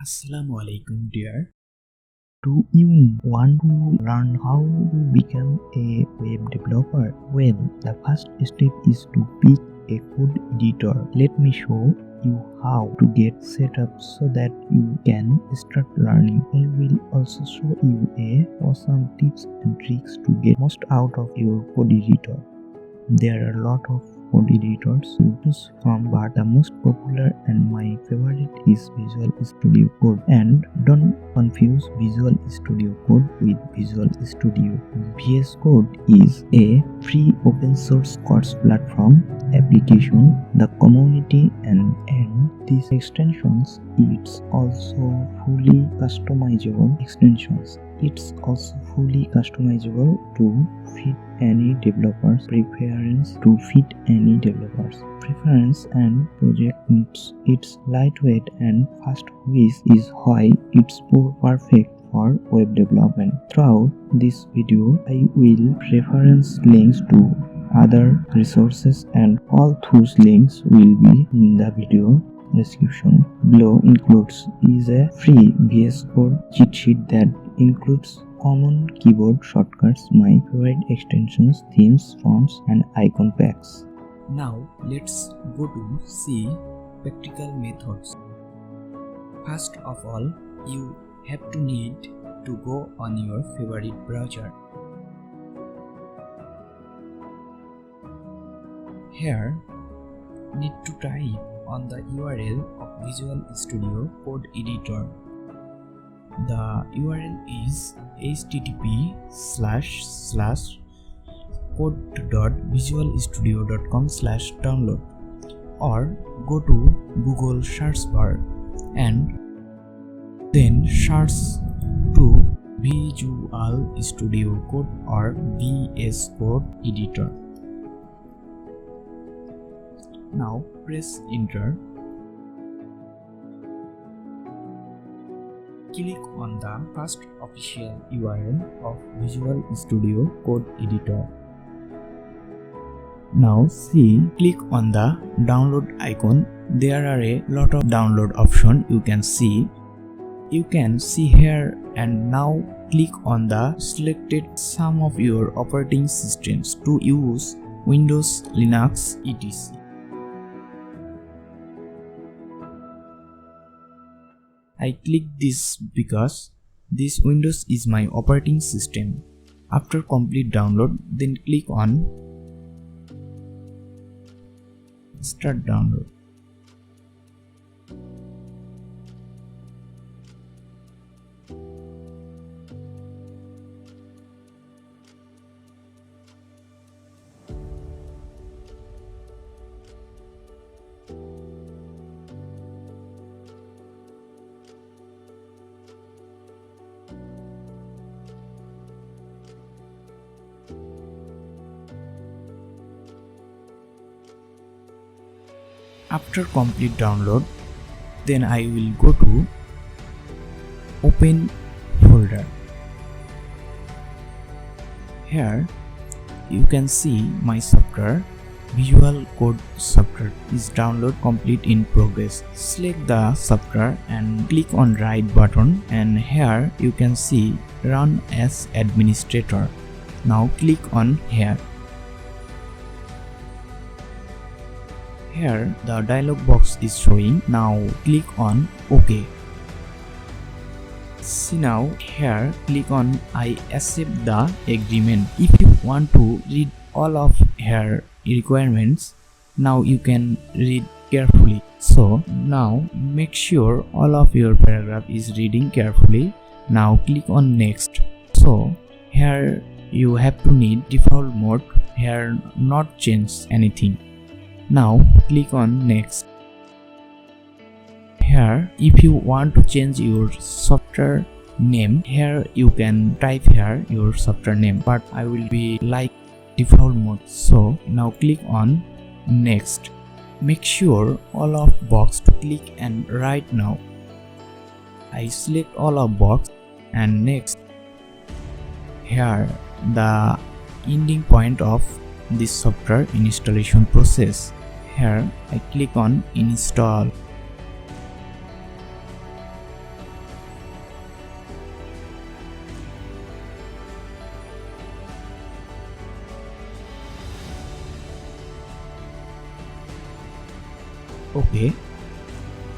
Assalamu alaikum dear. Do you want to learn how to become a web developer? Well, the first step is to pick a code editor. Let me show you how to get set up so that you can start learning. I will also show you awesome tips and tricks to get most out of your code editor. There are a lot of code editors to choose from, but the most popular and my favorite is Visual Studio Code. And don't confuse Visual Studio Code with Visual Studio. VS Code is a free open source course platform application. The community and these extensions, it's also fully customizable extensions. It's also fully customizable to fit any developer's preference and project needs. It's lightweight and fast, which is why it's perfect for web development. Throughout this video, I will reference links to other resources, and all those links will be in the video description below. Is a free VS Code cheat sheet that includes common keyboard shortcuts, my favorite extensions, themes, fonts, and icon packs. Now let's go to see practical methods. First of all, you have to need to go on your favorite browser. Here, need to type on the URL of Visual Studio Code Editor. The URL is http://code.visualstudio.com/download, or go to Google search bar and then search to Visual Studio Code or VS Code Editor. Now press enter. Click on the first official URL of Visual Studio Code Editor. Now click on the download icon. There are a lot of download options you can see. You can see here, and now click on the selected some of your operating systems to use Windows, Linux, etc. I click this because this Windows is my operating system. After complete download, then click on Start Download. After complete download, then I will go to Open folder. Here you can see my software. Visual Code software is download complete in progress. Select the software and click on right button, and here you can see Run as Administrator. Now click on here. Here the dialog box is showing. Now click on OK. See, now here click on I accept the agreement. If you want to read all of here requirements, now you can read carefully. So now make sure all of your paragraph is reading carefully. Now click on next. So here you have to need default mode. Here not change anything. Now click on next. Here if you want to change your software name, here you can type here your software name, but I will be like default mode. So now click on next. Make sure all of box to click and write now. I select all of box and next. Here the ending point of this software installation process. Here I click on install. Okay,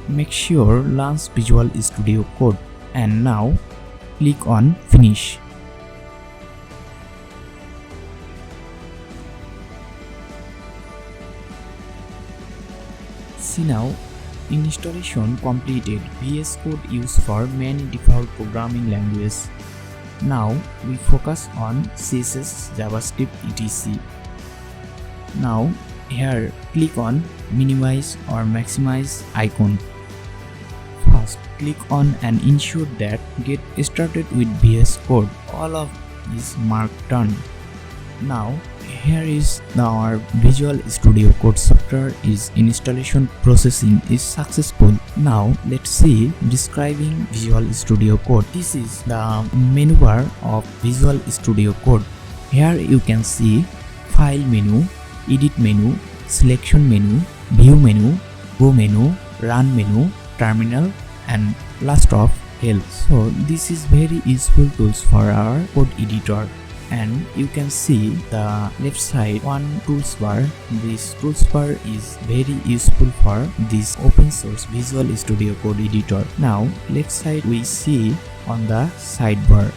make sure launch Visual Studio Code and now click on finish. See now, installation completed. VS Code used for many default programming languages. Now we focus on CSS, JavaScript, etc. Now here click on minimize or maximize icon. First click on and ensure that get started with VS Code. All of is marked done. Now here is our Visual Studio Code software is installation processing is successful. Now let's see describing Visual Studio Code. This is the menu bar of Visual Studio Code. Here you can see file menu, edit menu, selection menu, view menu, go menu, run menu, terminal and last of help. So this is very useful tools for our code editor. And you can see the left side one toolbar. This toolbar is very useful for this open source Visual Studio Code editor. Now left side we see on the sidebar.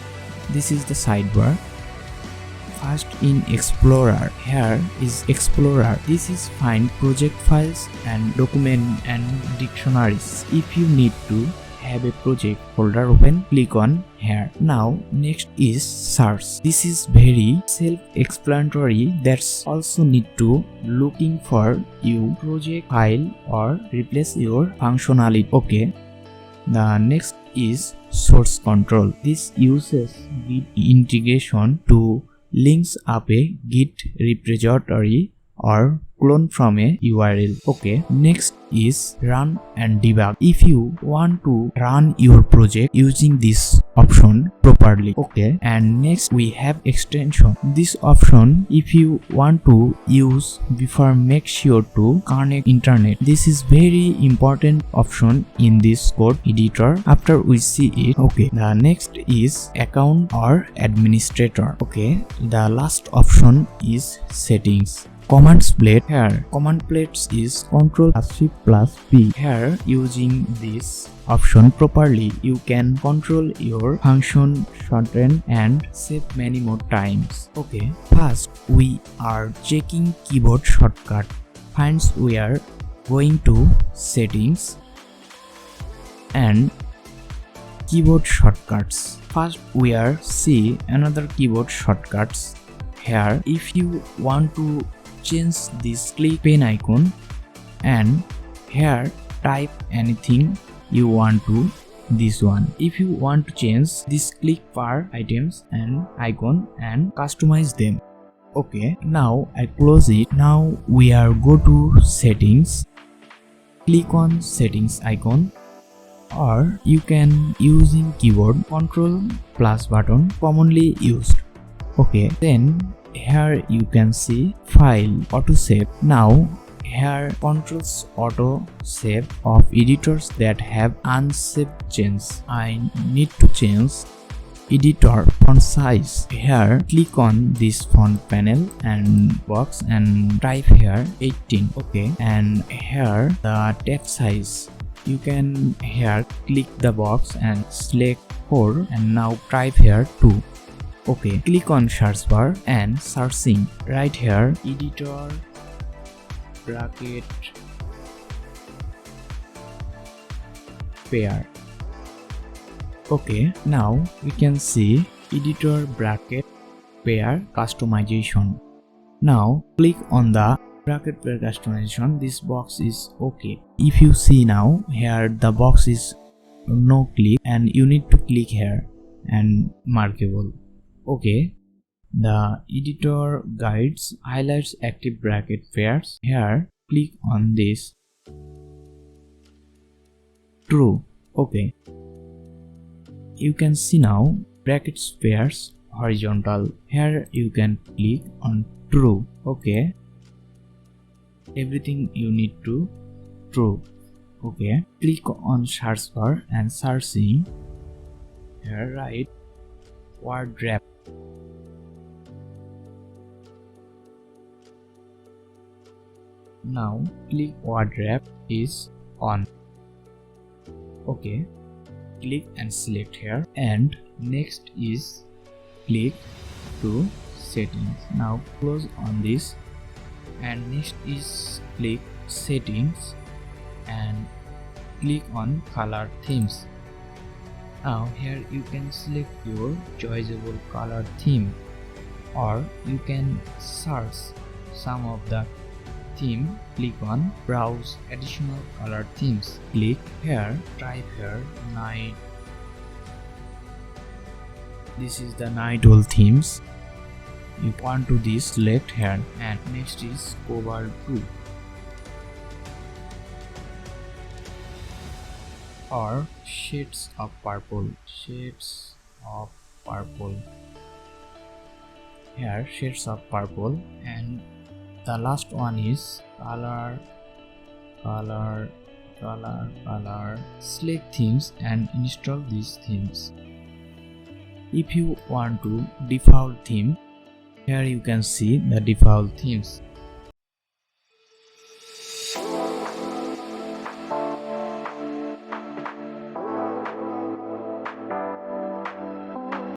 This is the sidebar. First in Explorer, here is Explorer. This is find project files and document and dictionaries. If you need to have a project folder open, click on here. Now next is search. This is very self-explanatory. That's also need to looking for your project file or replace your functionality. Okay. The next is source control. This uses Git integration to links up a Git repository or clone from a URL. Okay, next is run and debug. If you want to run your project using this option properly. Okay, and next we have extension. This option if you want to use before make sure to connect internet. This is very important option in this code editor after we see it. Okay, the next is account or administrator. Okay, the last option is settings. Commands plate. Here command plates is Ctrl+Shift+P. Here using this option properly you can control your function, shorten and save many more times. Okay, first we are checking keyboard shortcut. Hence we are going to settings and keyboard shortcuts. First we are see another keyboard shortcuts. Here if you want to change this click pen icon and here type anything you want to this one. If you want to change this click bar items and icon and customize them. Okay, now I close it. Now we are go to settings, click on settings icon or you can using keyboard Ctrl+ button commonly used. Okay, then here you can see file autosave. Now here controls auto save of editors that have unsaved changes. I need to change editor font size. Here click on this font panel and box and type here 18. Okay, and here the text size you can here click the box and select 4 and now type here 2. Okay, click on search bar and searching right here editor bracket pair. Okay, now we can see editor bracket pair customization. Now click on the bracket pair customization. This box is okay. If you see now here the box is no click and you need to click here and markable. Okay, the editor guides highlights active bracket pairs. Here click on this true. Okay, you can see now brackets pairs horizontal. Here you can click on true. Okay, everything you need to true. Okay, click on search bar and searching here right word wrap. Now click webdev is on. Okay, click and select here, and next is click to settings. Now close on this, and next is click settings and click on color themes. Now here you can select your choiceable color theme, or you can search some of the theme. Click on browse additional color themes. Click here, type here night. This is the night owl themes. You want to this, select here, and next is cover 2 or shades of purple. Shades of purple. Here shades of purple, and the last one is color. Select themes and install these themes. If you want to default theme, here you can see the default themes.